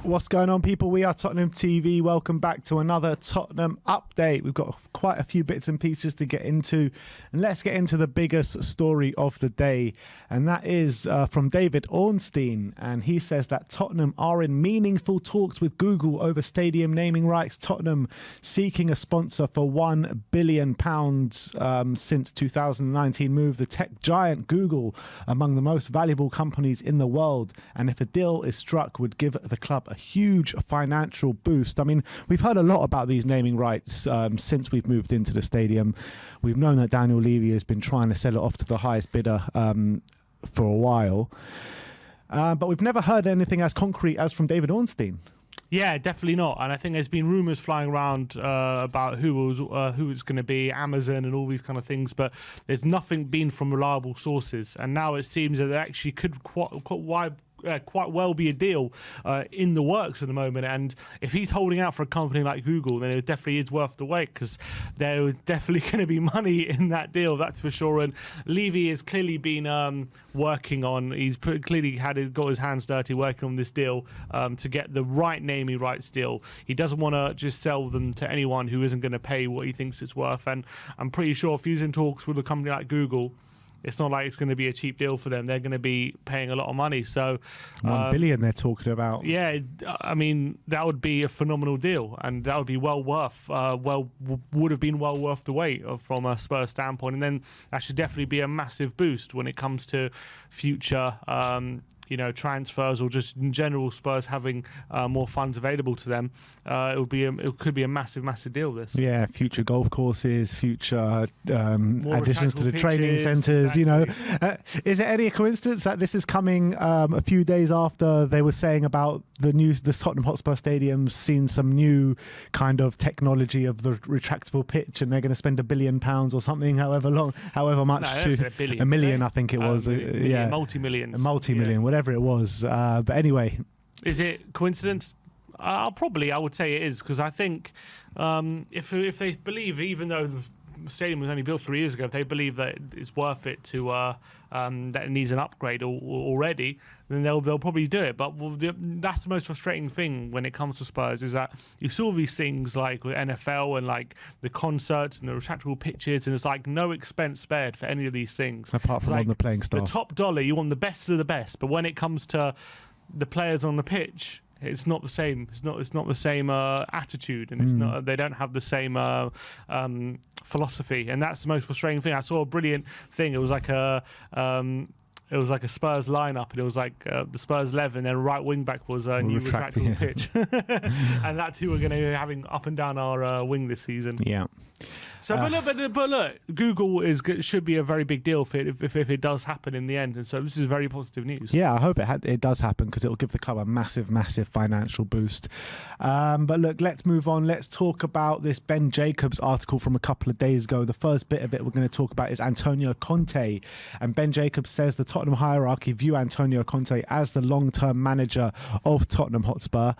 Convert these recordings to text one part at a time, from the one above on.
What's going on, people? We are Tottenham TV. Welcome back to another Tottenham update. We've got quite a few bits and pieces to get into, and let's get into the biggest story of the day, and that is from David Ornstein, and he says that Tottenham are in meaningful talks with Google over stadium naming rights. Tottenham seeking a sponsor for £1 billion since 2019 move the tech giant Google among the most valuable companies in the world, and if a deal is struck would give the club a huge financial boost. I mean, we've heard a lot about these naming rights since we've moved into the stadium. We've known that Daniel Levy has been trying to sell it off to the highest bidder for a while, but we've never heard anything as concrete as from David Ornstein. Yeah, definitely not. And I think there's been rumours flying around about who it's going to be, Amazon and all these kind of things, but there's nothing been from reliable sources. And now it seems that there actually could quite well be a deal in the works at the moment. And if he's holding out for a company like Google, then it definitely is worth the wait, because there is definitely going to be money in that deal, that's for sure. And Levy has clearly been working on, he's clearly got his hands dirty working on this deal to get the right naming rights deal. He doesn't want to just sell them to anyone who isn't going to pay what he thinks it's worth. And I'm pretty sure if he's in talks with a company like Google, it's not like it's going to be a cheap deal for them. They're going to be paying a lot of money. So $1 billion they're talking about. Yeah, I mean, that would be a phenomenal deal, and that would be would have been well worth the wait from a Spurs standpoint. And then that should definitely be a massive boost when it comes to future transfers, or just in general Spurs having more funds available to them. It could be a massive deal, this. Yeah, future golf courses, future additions to the training centres. Exactly. Is it any coincidence that this is coming a few days after they were saying about the Tottenham Hotspur Stadium seen some new kind of technology of the retractable pitch, and they're going to spend £1 billion or something, however much, $1 million, I think it was. Multi-million, whatever it was. But anyway, is it coincidence? I would say it is, because I think if they believe, even though the stadium was only built 3 years ago, if they believe that it's worth it to that it needs an upgrade already, then they'll probably do it. But that's the most frustrating thing when it comes to Spurs, is that you saw these things like with NFL and like the concerts and the retractable pitches, and it's like no expense spared for any of these things, apart from on the playing staff. The top dollar, you want the best of the best, but when it comes to the players on the pitch, it's not the same. It's not the same attitude, and it's not. They don't have the same philosophy, and that's the most frustrating thing. I saw a brilliant thing. It was like a Spurs lineup, and it was like the Spurs 11, and then right wing back was a new retractable pitch, and that's who we're going to be having up and down our wing this season. Yeah. So, but look, Google should be a very big deal if it does happen in the end, and so this is very positive news. Yeah, I hope it does happen, because it will give the club a massive financial boost. But look, let's move on. Let's talk about this Ben Jacobs article from a couple of days ago. The first bit of it we're going to talk about is Antonio Conte, and Ben Jacobs says the Tottenham hierarchy view Antonio Conte as the long-term manager of Tottenham Hotspur.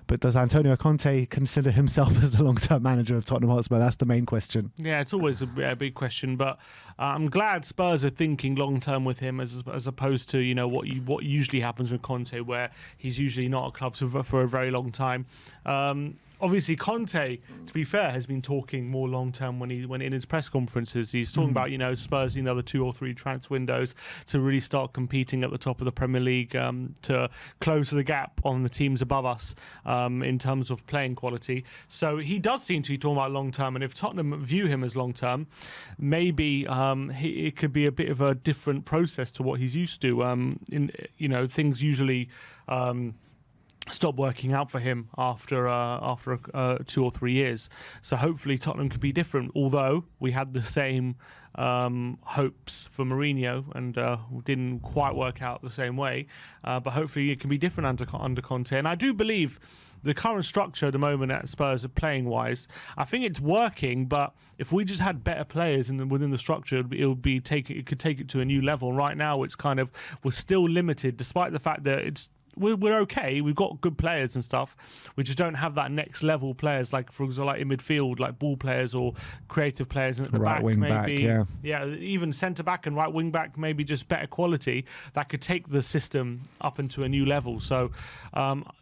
But does Antonio Conte consider himself as the long-term manager of Tottenham Hotspur? That's the main question. Yeah, it's always a big question, but I'm glad Spurs are thinking long-term with him, as opposed to what usually happens with Conte, where he's usually not at clubs for a very long time. Obviously, Conte, to be fair, has been talking more long-term when in his press conferences. He's talking about Spurs, the 2 or 3 transfer windows to really start competing at the top of the Premier League, to close the gap on the teams above us in terms of playing quality. So he does seem to be talking about long-term, and if Tottenham view him as long-term, maybe it could be a bit of a different process to what he's used to. Things usually stop working out for him after 2 or 3 years. So hopefully Tottenham could be different, although we had the same hopes for Mourinho, and didn't quite work out the same way. But hopefully it can be different under Conte. And I do believe the current structure at the moment at Spurs, playing wise, I think it's working. But if we just had better players within the structure, it could take it to a new level. And right now, we're still limited, despite the fact that we're okay. We've got good players and stuff. We just don't have that next level players, like for example, like in midfield, like ball players or creative players, and at the Right back wing maybe, back, even centre back and right wing back, maybe just better quality that could take the system up into a new level. So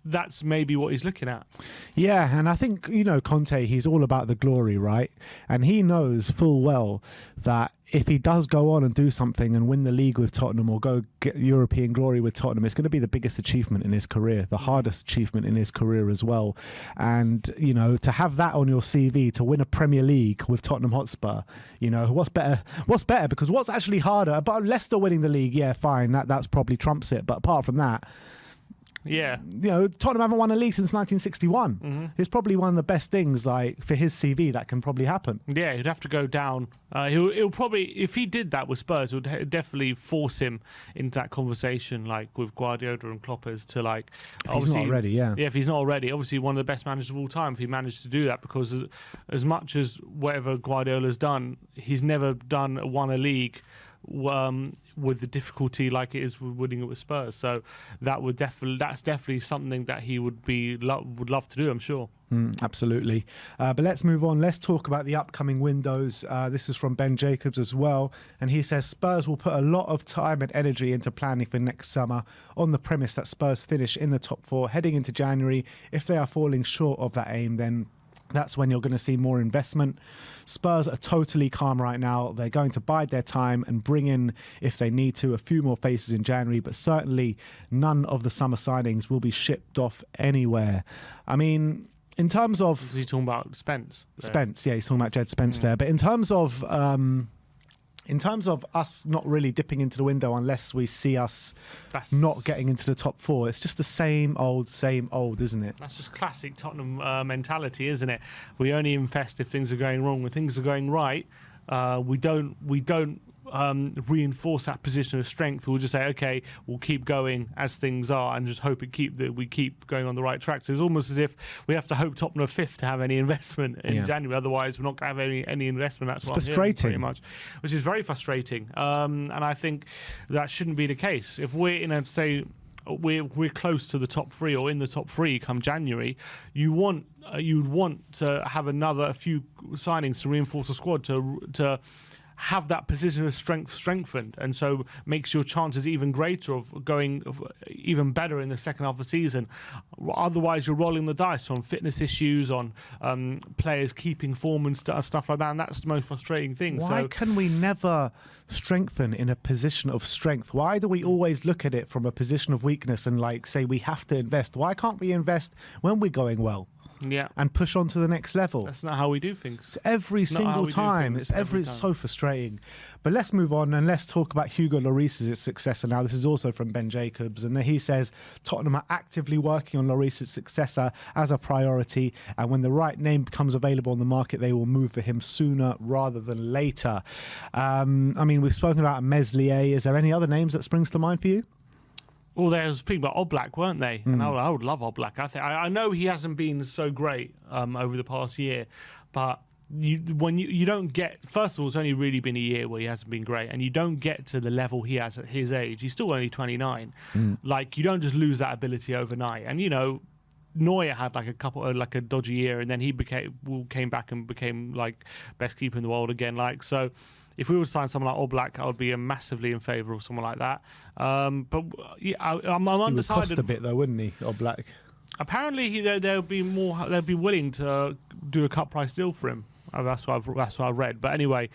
that's maybe what he's looking at. Yeah, and I think, you know, Conte, he's all about the glory, right? And he knows full well that if he does go on and do something and win the league with Tottenham or go get European glory with Tottenham, it's going to be the biggest achievement in his career, the hardest achievement in his career as well. And, you know, to have that on your CV, to win a Premier League with Tottenham Hotspur, you know, what's better? Because what's actually harder? But Leicester winning the league, yeah, fine, that's probably trumps it. But apart from that, yeah, you know, Tottenham haven't won a league since 1961. Mm-hmm. It's probably one of the best things, like, for his CV that can probably happen. Yeah, he'd have to go down. He'll probably, if he did that with Spurs, it would definitely force him into that conversation, like with Guardiola and Klopp, as to like. If he's not already, yeah. Yeah, if he's not already, obviously one of the best managers of all time. If he managed to do that, because as much as whatever Guardiola's done, he's never won a league with the difficulty like it is with winning it with Spurs. So that's definitely something that he would love to do, I'm sure. Absolutely. But let's move on. Let's talk about the upcoming windows. This is from Ben Jacobs as well. And he says Spurs will put a lot of time and energy into planning for next summer on the premise that Spurs finish in the top 4 heading into January. If they are falling short of that aim, then that's when you're going to see more investment. Spurs are totally calm right now. They're going to bide their time and bring in, if they need to, a few more faces in January, but certainly none of the summer signings will be shipped off anywhere. I mean, in terms of... Is he talking about Spence? Spence, yeah, he's talking about Jed Spence there. But in terms of us not really dipping into the window unless we see us not getting into the top 4, it's just the same old, isn't it? That's just classic Tottenham mentality, isn't it? We only invest if things are going wrong. When things are going right, we don't reinforce that position of strength. We'll just say, okay, we'll keep going as things are and just hope we keep going on the right track. So it's almost as if we have to hope Tottenham are 5th to have any investment in January. Otherwise, we're not going to have any investment. That's it's frustrating, pretty much, which is very frustrating. And I think that shouldn't be the case. If we're in we're close to the top 3 or in the top 3 come January, you'd want to have a few signings to reinforce the squad to have that position of strength strengthened, and so makes your chances even greater of going even better in the second half of the season. Otherwise, you're rolling the dice on fitness issues, on players keeping form and stuff like that, and that's the most frustrating thing. Why can we never strengthen in a position of strength? Why do we always look at it from a position of weakness and like say we have to invest? Why can't we invest when we're going well? Yeah, and push on to the next level. That's not how we do things. It's every single time. It's so frustrating. But let's move on and let's talk about Hugo Lloris's successor now. This is also from Ben Jacobs, and he says Tottenham are actively working on Lloris's successor as a priority, and when the right name becomes available on the market, they will move for him sooner rather than later. I mean, we've spoken about Meslier. Is there any other names that springs to mind for you? Well, there was people about Oblak, weren't they? And I would love Oblak. I know he hasn't been so great over the past year, but you don't get, first of all, it's only really been a year where he hasn't been great, and you don't get to the level he has at his age. He's still only 29. Like, you don't just lose that ability overnight. And, you know, Neuer had like a dodgy year, and then he came back and became like best keeper in the world again. Like, so if we were to sign someone like Oblak, I would be massively in favour of someone like that. But yeah, I'm undecided. He would cost a bit though, wouldn't he, Oblak? Apparently, they'll be willing to do a cut price deal for him. That's what I've read. But anyway,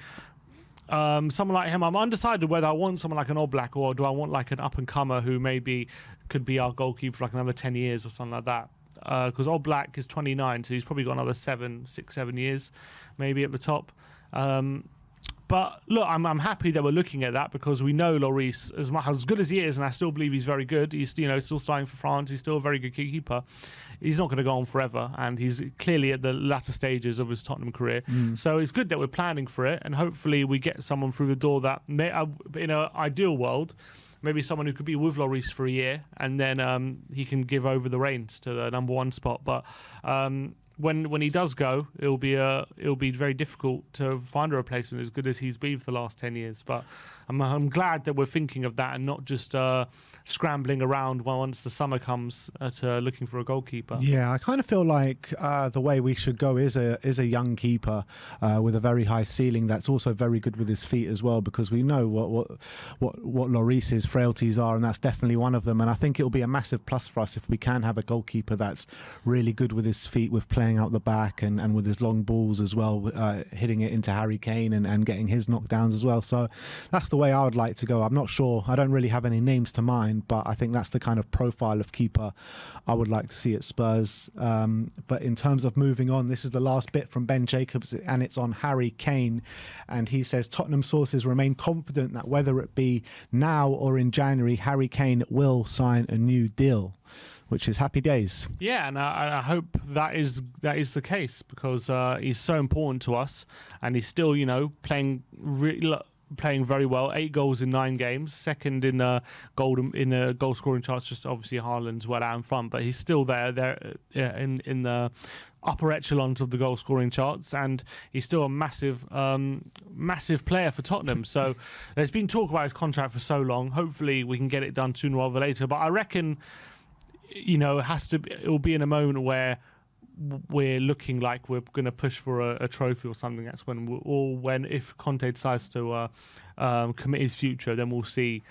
someone like him, I'm undecided whether I want someone like an Oblak or do I want like an up and comer who maybe could be our goalkeeper for like another 10 years or something like that. Because Oblak is 29, so he's probably got another 7 years, maybe at the top. But look, I'm happy that we're looking at that because we know Lloris, as good as he is, and I still believe he's very good. He's still starting for France. He's still a very good keeper. He's not going to go on forever, and he's clearly at the latter stages of his Tottenham career. So it's good that we're planning for it, and hopefully we get someone through the door that, in an ideal world, maybe someone who could be with Lloris for a year, and then he can give over the reins to the number 1 spot. But when he does go, it'll be very difficult to find a replacement as good as he's been for the last 10 years. But I'm glad that we're thinking of that and not just scrambling around once the summer comes to looking for a goalkeeper. Yeah, I kind of feel like the way we should go is a young keeper with a very high ceiling that's also very good with his feet as well, because we know what Lloris's frailties are, and that's definitely one of them. And I think it'll be a massive plus for us if we can have a goalkeeper that's really good with his feet, with playing out the back and with his long balls as well, hitting it into Harry Kane and getting his knockdowns as well. So that's the way I would like to go. I'm not sure. I don't really have any names to mind, but I think that's the kind of profile of keeper I would like to see at Spurs. But in terms of moving on, this is the last bit from Ben Jacobs, and it's on Harry Kane. And he says, Tottenham sources remain confident that whether it be now or in January, Harry Kane will sign a new deal, which is happy days. Yeah, and I hope that is the case, because he's so important to us, and he's still, playing very well. 8 goals in 9 games, second in goal scoring charts. Just obviously Haaland's well out in front, but he's still there in the upper echelons of the goal scoring charts, and he's still a massive player for Tottenham. So there's been talk about his contract for so long. Hopefully we can get it done sooner rather than later. But I reckon, it will be in a moment where we're looking like we're going to push for a trophy or something. That's when, if Conte decides to commit his future, then we'll see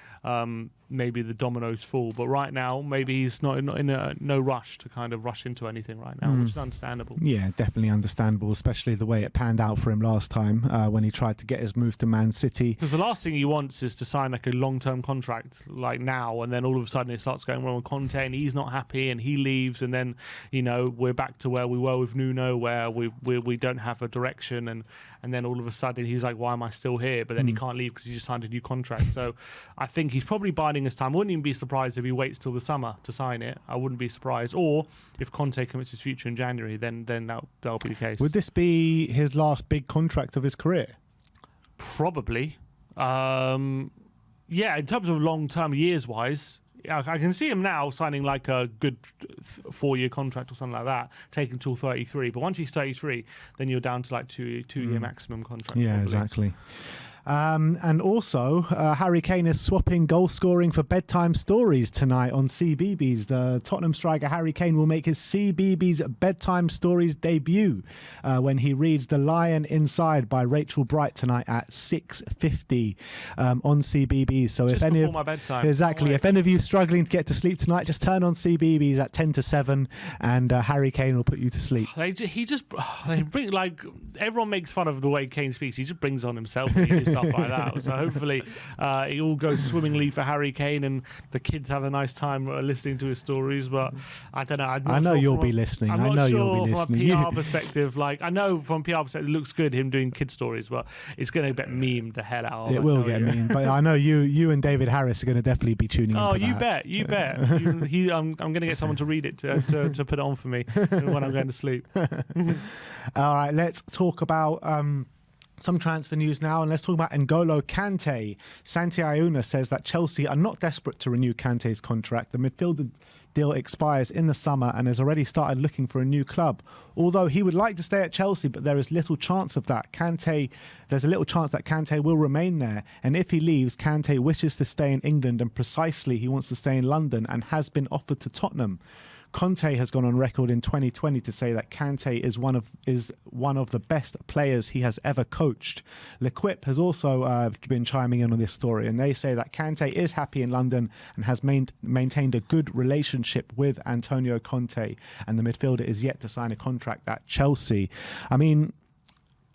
maybe the dominoes fall. But right now, maybe he's not in no rush to kind of rush into anything right now, which is understandable. Yeah, definitely understandable, especially the way it panned out for him last time when he tried to get his move to Man City. Because the last thing he wants is to sign like a long-term contract like now, and then all of a sudden it starts going wrong with Conte, and he's not happy, and he leaves, and then we're back to where we were with Nuno, where we don't have a direction, and then all of a sudden he's like, why am I still here? But then he can't leave because he just signed a new contract. So I think he's probably biding his time. I wouldn't even be surprised if he waits till the summer to sign it. I wouldn't be surprised. Or if Conte commits his future in January, then that'll be the case. Would this be his last big contract of his career? Probably. Yeah, in terms of long-term, years-wise, I can see him now signing like a good 4-year contract or something like that, taking till 33. But once he's 33, then you're down to like two-year maximum contract. Yeah, probably. Exactly. And also, Harry Kane is swapping goal scoring for bedtime stories tonight on CBeebies. The Tottenham striker Harry Kane will make his CBeebies bedtime stories debut when he reads The Lion Inside by Rachel Bright tonight at 6:50 on CBeebies. So just before my bedtime. Exactly. If any of you struggling to get to sleep tonight, just turn on CBeebies at 10 to 7 and Harry Kane will put you to sleep. They bring, like, everyone makes fun of the way Kane speaks. He just brings on himself. Stuff like that. So hopefully it all goes swimmingly for Harry Kane and the kids have a nice time listening to his stories. But I don't know. I know you'll be listening. I'm I know you'll be listening. From a PR perspective, like, I know from a PR perspective it looks good him doing kid stories, but it's going to get memed the hell out of it. It will get memed, but I know you and David Harris are going to definitely be tuning in. Oh, for you that. bet. I'm going to get someone to read it to put it on for me when I'm going to sleep. All right, let's talk about some transfer news now, and let's talk about N'Golo Kante. Santi Ayouna says that Chelsea are not desperate to renew Kante's contract. The midfielder deal expires in the summer and has already started looking for a new club. Although he would like to stay at Chelsea, but there is little chance of that. There's a little chance that Kante will remain there. And if he leaves, Kante wishes to stay in England, and precisely he wants to stay in London and has been offered to Tottenham. Conte has gone on record in 2020 to say that Kante is one of the best players he has ever coached. L'Equipe has also been chiming in on this story, and they say that Kante is happy in London and has maintained a good relationship with Antonio Conte, and the midfielder is yet to sign a contract at Chelsea. I mean,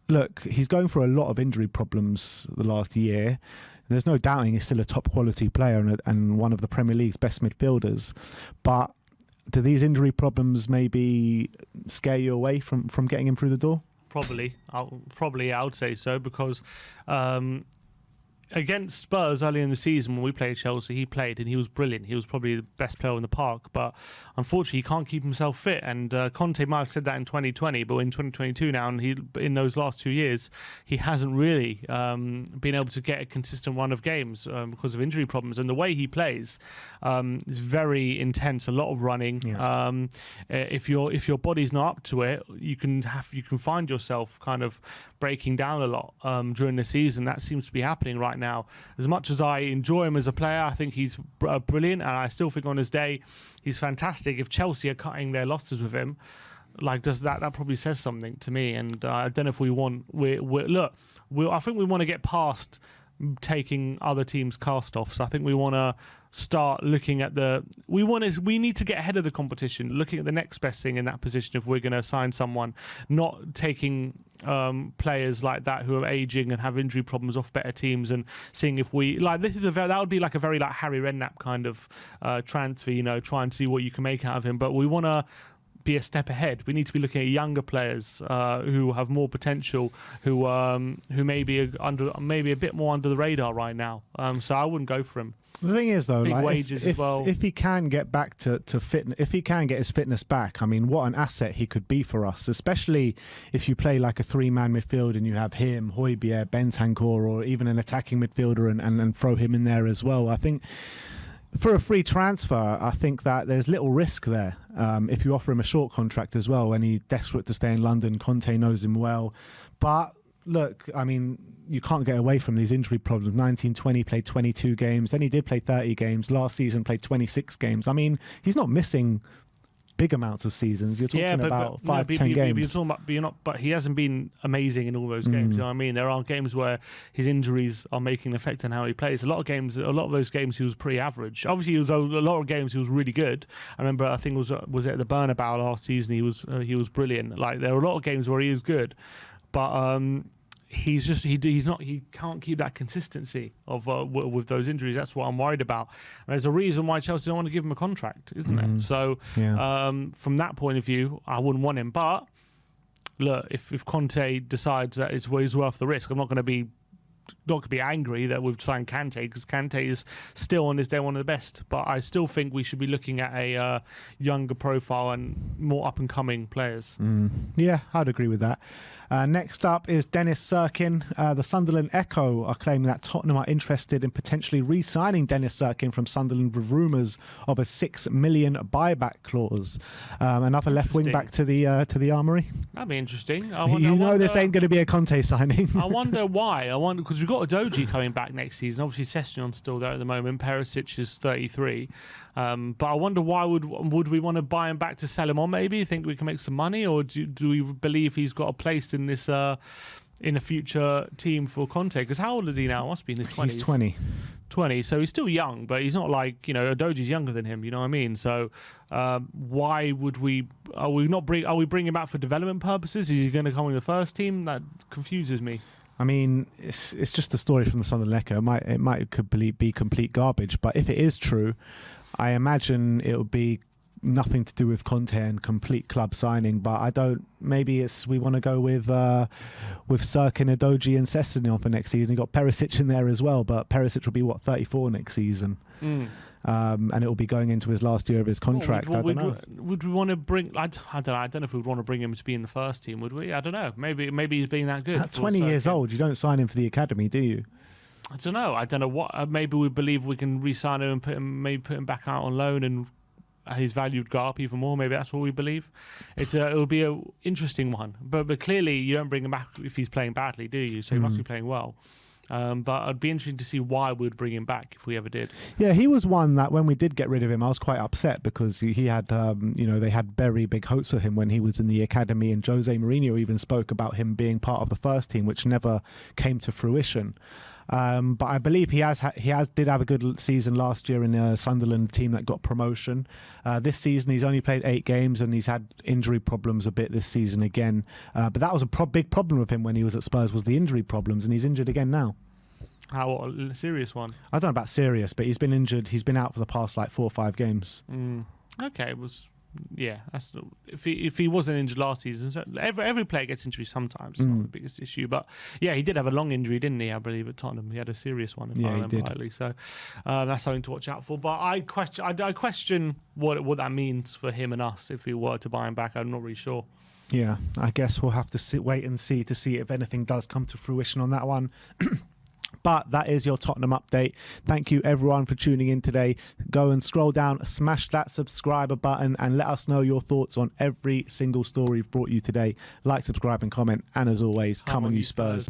look, he's going through a lot of injury problems the last year. There's no doubting he's still a top quality player and one of the Premier League's best midfielders, but do these injury problems maybe scare you away from getting him through the door? Probably, I would say so, because against Spurs early in the season when we played Chelsea, he played and he was brilliant. He was probably the best player in the park, but unfortunately he can't keep himself fit. And Conte might have said that in 2020, but in 2022 now, and in those last 2 years, he hasn't really been able to get a consistent run of games because of injury problems. And the way he plays is very intense, a lot of running. Yeah. If your body's not up to it, you can find yourself kind of breaking down a lot during the season. That seems to be happening right right now. As much as I enjoy him as a player, I think he's brilliant, and I still think on his day he's fantastic. If Chelsea are cutting their losses with him, like, does that probably says something to me. And I don't know if we want. I think we want to get past taking other teams' cast-offs. I think we want to start looking at we need to get ahead of the competition, looking at the next best thing in that position if we're going to sign someone, not taking players like that who are aging and have injury problems off better teams, and seeing if we that would be like a very like Harry Redknapp kind of transfer, try and see what you can make out of him. But we want to be a step ahead. We need to be looking at younger players who have more potential, who may be maybe a bit more under the radar right now. So I wouldn't go for him. The thing is, though, big wages as well. If he can get back to fitness, if he can get his fitness back, I mean, what an asset he could be for us, especially if you play like a three-man midfield and you have him, Højbjerg, Bentancur, or even an attacking midfielder and throw him in there as well. I think for a free transfer, I think that there's little risk there. If you offer him a short contract as well, and he's desperate to stay in London, Conte knows him well. But look, I mean, you can't get away from these injury problems. 1920 played 22 games. Then he did play 30 games. Last season played 26 games. I mean, he's not missing big amounts of seasons. You're talking about 5-10 games. But he hasn't been amazing in all those games. You know what I mean? There are games where his injuries are making an effect on how he plays. A lot of those games he was pretty average. Obviously, a lot of games he was really good. I remember, I think it was at the Bernabeu last season. He was brilliant. Like, there were a lot of games where he was good, but he can't keep that consistency of with those injuries. That's what I'm worried about. And there's a reason why Chelsea don't want to give him a contract, isn't there? So from that point of view, I wouldn't want him. But look, if Conte decides that he's worth the risk, I'm not going to be angry that we've signed Kante, because Kante is still on his day one of the best. But I still think we should be looking at a younger profile and more up and coming players. Yeah, I'd agree with that. Next up is Dennis Serkin. The Sunderland Echo are claiming that Tottenham are interested in potentially re-signing Dennis Serkin from Sunderland with rumours of a $6 million buyback clause. Another left wing back to the Armoury. That'd be interesting. This ain't going to be a Conte signing. I wonder why. Because we've got Udogie coming back next season. Obviously, Sessegnon's still there at the moment. Perisic is 33. But I wonder why would we want to buy him back to sell him on? Maybe think we can make some money, or do we believe he's got a place in this in a future team for Conte? Because how old is he now? Must be in his 20s. He's 20. 20, so he's still young, but he's not like, Udogie's younger than him. You know what I mean? So why would we? Are we bringing him back for development purposes? Is he going to come in the first team? That confuses me. I mean, it's just a story from the Sunderland Echo. It might be complete garbage, but if it is true, I imagine it would be nothing to do with Conte and complete club signing. But I don't. Maybe we want to go with Serkin, Udogie, and Sessegnon for next season. You got Perisic in there as well, but Perisic will be 34 next season. And it will be going into his last year of his contract. I don't know. Would we want to bring? I don't know. I don't know if we'd want to bring him to be in the first team. Would we? I don't know. Maybe he's being that good. At 20 years old, you don't sign him for the academy, do you? I don't know. I don't know what. Maybe we believe we can re-sign him and put him back out on loan, and his value would go up even more. Maybe that's what we believe. It'll be an interesting one. But clearly you don't bring him back if he's playing badly, do you? So he must be playing well. But I'd be interested to see why we'd bring him back if we ever did. Yeah, he was one that when we did get rid of him, I was quite upset because he had, they had very big hopes for him when he was in the academy, and Jose Mourinho even spoke about him being part of the first team, which never came to fruition. But I believe he did have a good season last year in a Sunderland team that got promotion. This season he's only played 8 games and he's had injury problems a bit this season again. But that was a big problem with him when he was at Spurs, was the injury problems, and he's injured again now. How a serious one? I don't know about serious, but he's been injured. He's been out for the past 4 or 5 games. Okay, that's if he wasn't injured last season. So every player gets injured sometimes. It's not the biggest issue, but yeah, he did have a long injury, didn't he? I believe at Tottenham he had a serious one, if I remember rightly. So that's something to watch out for. But I question what that means for him and us if we were to buy him back. I'm not really sure. Yeah, I guess we'll have to wait and see if anything does come to fruition on that one. But that is your Tottenham update. Thank you everyone for tuning in today. Go and scroll down, smash that subscriber button, and let us know your thoughts on every single story we've brought you today. Like, subscribe and comment, and as always, come on you Spurs.